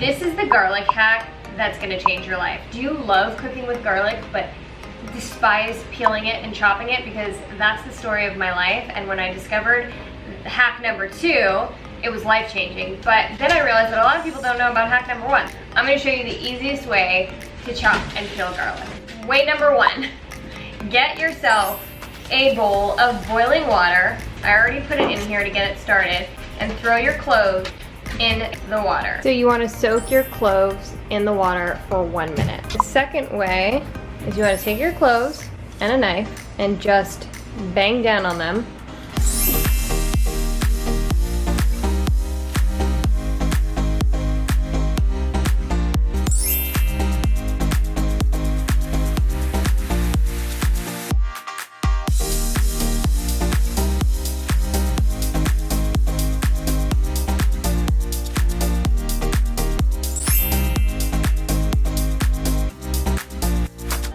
This is the garlic hack that's gonna change your life. Do you love cooking with garlic but despise peeling it and chopping it? Because that's the story of my life, and when I discovered hack number 2, it was life-changing. But then I realized that a lot of people don't know about hack number 1. I'm gonna show you the easiest way to chop and peel garlic. Way number 1, get yourself a bowl of boiling water. I already put it in here to get it started, and throw your cloves in the water. So you want to soak your cloves in the water for 1 minute. The second way is you want to take your cloves and a knife and just bang down on them.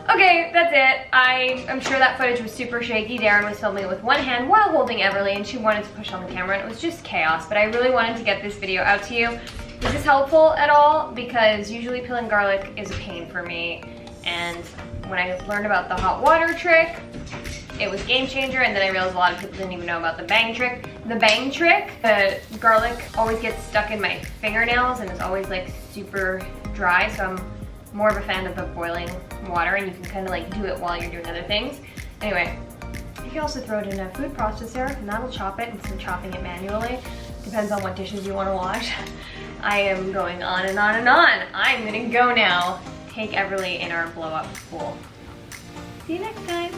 Okay, that's it. I'm sure that footage was super shaky. Darren was filming it with one hand while holding Everly, and she wanted to push on the camera, and it was just chaos, but I really wanted to get this video out to you. Is this helpful at all? Because usually peeling garlic is a pain for me, and when I learned about the hot water trick, it was game changer, and then I realized a lot of people didn't even know about the bang trick. The bang trick, the garlic always gets stuck in my fingernails and is always like super dry, so I'm more of a fan of the boiling water, and you can kind of like do it while you're doing other things. Anyway, you can also throw it in a food processor, and that'll chop it instead of chopping it manually. Depends on what dishes you want to wash. I am going on and on and on. I'm gonna go now. Take Everly in our blow up pool. See you next time.